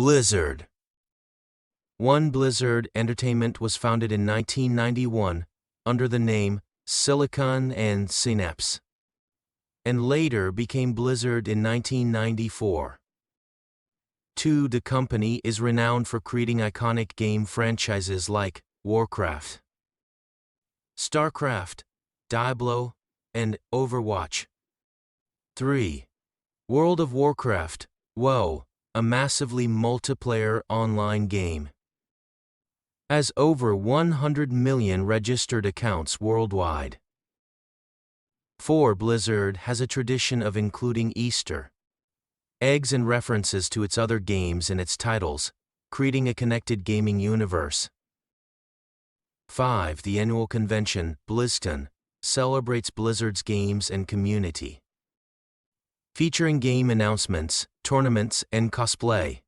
Blizzard. 1. Blizzard Entertainment was founded in 1991 under the name Silicon and Synapse, and later became Blizzard in 1994. 2. The company is renowned for creating iconic game franchises like Warcraft, StarCraft, Diablo, and Overwatch. 3. World of Warcraft, WoW, a massively multiplayer online game, has over 100 million registered accounts worldwide. 4. Blizzard has a tradition of including Easter eggs and references to its other games in its titles, creating a connected gaming universe. 5. The annual convention, BlizzCon, celebrates Blizzard's games and community, featuring game announcements, tournaments, and cosplay.